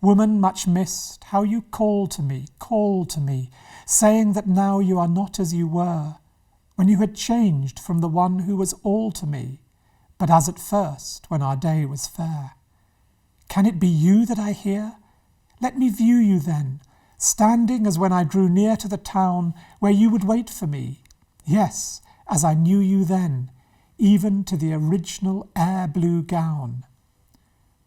Woman much missed, how you call to me, saying that now you are not as you were, when you had changed from the one who was all to me, but as at first, when our day was fair. Can it be you that I hear? Let me view you then, standing as when I drew near to the town where you would wait for me. Yes, as I knew you then, even to the original air-blue gown.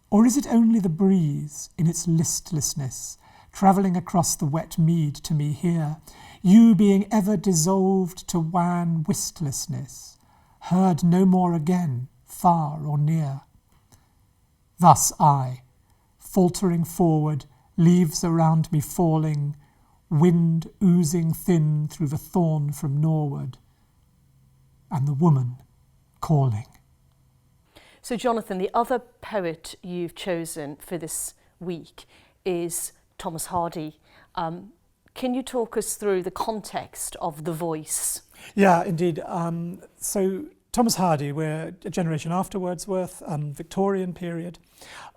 Or is it only the breeze, in its listlessness, travelling across the wet mead to me here, you being ever dissolved to wan wistlessness, heard no more again, far or near? Thus I, faltering forward, leaves around me falling, wind oozing thin through the thorn from norward, and the woman calling. So Jonathan, the other poet you've chosen for this week is Thomas Hardy. Can you talk us through the context of The Voice? Yeah, indeed. So Thomas Hardy, we're a generation after Wordsworth, Victorian period.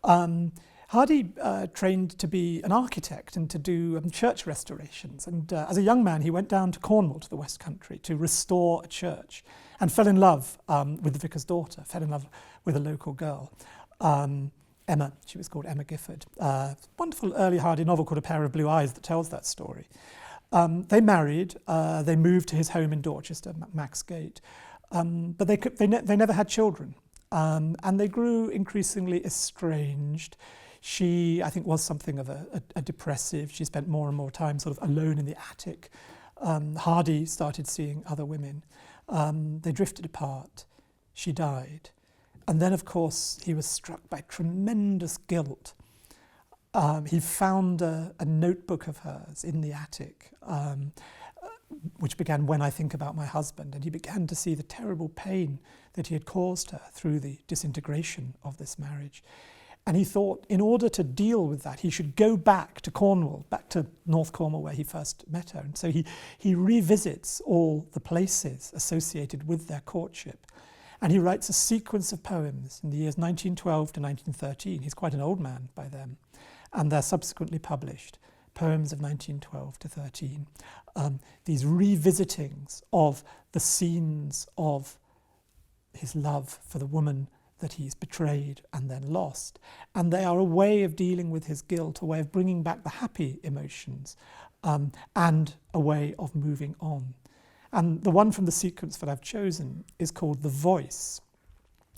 Hardy trained to be an architect and to do church restorations. And as a young man, he went down to Cornwall, to the West Country, to restore a church, and fell in love with the vicar's daughter, fell in love with a local girl, Emma. She was called Emma Gifford. Wonderful early Hardy novel called A Pair of Blue Eyes that tells that story. They married, they moved to his home in Dorchester, Max Gate, but they never had children, and they grew increasingly estranged. She, I think, was something of a depressive. She spent more and more time sort of alone in the attic. Hardy started seeing other women. They drifted apart. She died. And then, of course, he was struck by tremendous guilt. He found a notebook of hers in the attic, which began, "When I think about my husband," and he began to see the terrible pain that he had caused her through the disintegration of this marriage. And he thought, in order to deal with that, he should go back to Cornwall, back to North Cornwall where he first met her. And so he revisits all the places associated with their courtship. And he writes a sequence of poems in the years 1912 to 1913. He's quite an old man by then. And they're subsequently published, poems of 1912 to 13. These revisitings of the scenes of his love for the woman that he's betrayed and then lost. And they are a way of dealing with his guilt, a way of bringing back the happy emotions, and a way of moving on. And the one from the sequence that I've chosen is called The Voice.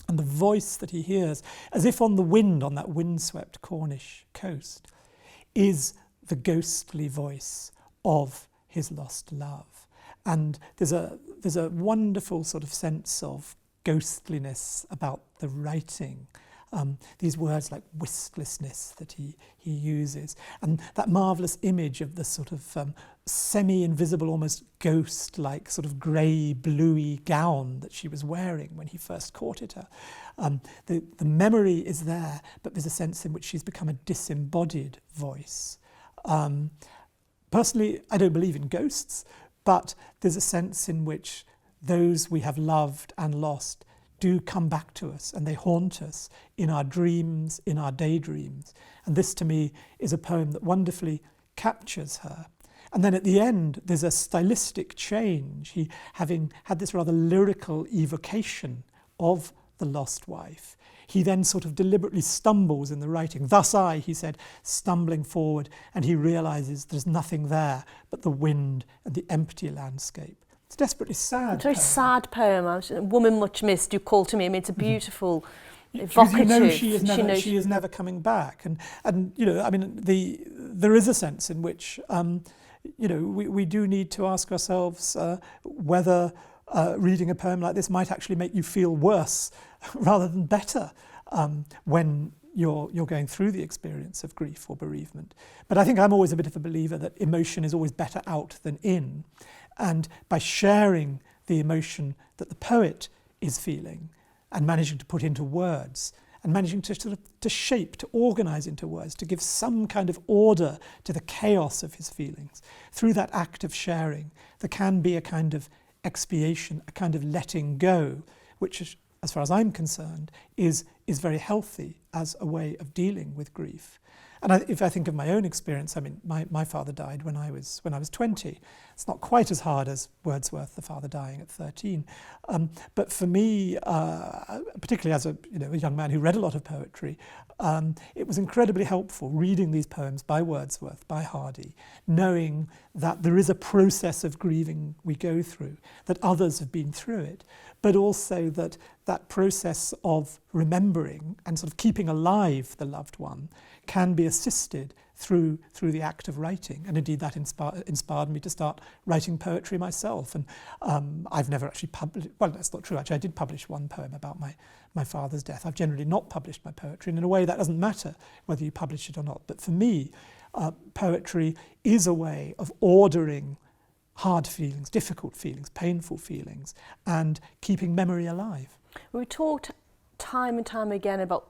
And the voice that he hears, as if on the wind on that windswept Cornish coast, is the ghostly voice of his lost love. And there's a wonderful sort of sense of ghostliness about the writing. These words like wistlessness that he uses, and that marvellous image of the sort of semi-invisible, almost ghost-like sort of grey, bluey gown that she was wearing when he first courted her. The memory is there, but there's a sense in which she's become a disembodied voice. Personally, I don't believe in ghosts, but there's a sense in which those we have loved and lost do come back to us, and they haunt us in our dreams, in our daydreams. And this, to me, is a poem that wonderfully captures her. And then at the end, there's a stylistic change. He, having had this rather lyrical evocation of the lost wife, he then sort of deliberately stumbles in the writing. "Thus I," he said, stumbling forward, and he realises there's nothing there but the wind and the empty landscape. It's a desperately sad It's a very poem. sad poem. A woman much missed, you call to me. I mean, it's a beautiful, evocative. You know she is never coming back. And you know, I mean, there is a sense in which, you know, we do need to ask ourselves whether reading a poem like this might actually make you feel worse rather than better when you're going through the experience of grief or bereavement. But I think I'm always a bit of a believer that emotion is always better out than in. And by sharing the emotion that the poet is feeling and managing to put into words and managing to sort of to shape, to organise into words, to give some kind of order to the chaos of his feelings, through that act of sharing, there can be a kind of expiation, a kind of letting go, which, as far as I'm concerned, is very healthy as a way of dealing with grief. And if I think of my own experience, I mean, my father died when I was 20. It's not quite as hard as Wordsworth, the father dying at 13. But for me, particularly as a young man who read a lot of poetry, it was incredibly helpful reading these poems by Wordsworth, by Hardy, knowing that there is a process of grieving we go through, that others have been through it, but also that that process of remembering and sort of keeping alive the loved one can be assisted through the act of writing. And indeed that inspired me to start writing poetry myself. And I've never actually published, well, that's not true, actually I did publish one poem about my father's death. I've generally not published my poetry, and in a way that doesn't matter whether you publish it or not. But for me, poetry is a way of ordering hard feelings, difficult feelings, painful feelings, and keeping memory alive. We talked time and time again about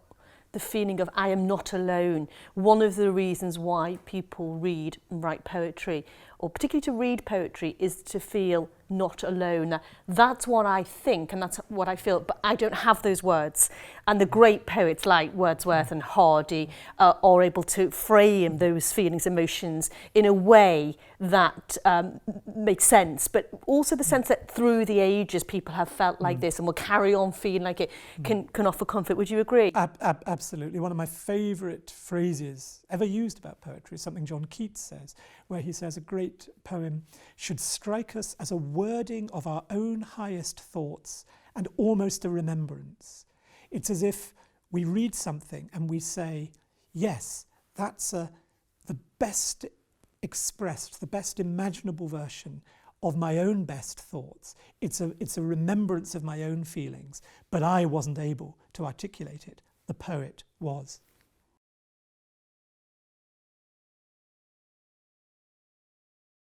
the feeling of I am not alone. One of the reasons why people read and write poetry, or particularly to read poetry, is to feel not alone. Now, that's what I think and that's what I feel, but I don't have those words. And the great poets like Wordsworth and Hardy are able to frame those feelings, emotions in a way that makes sense, but also the sense that through the ages people have felt like this and will carry on feeling like it can offer comfort. Would you agree? Absolutely. One of my favourite phrases ever used about poetry is something John Keats says, where he says a great poem should strike us as a wording of our own highest thoughts and almost a remembrance. It's as if we read something and we say, yes, that's the best expressed, the best imaginable version of my own best thoughts. It's a remembrance of my own feelings, but I wasn't able to articulate it. The poet was.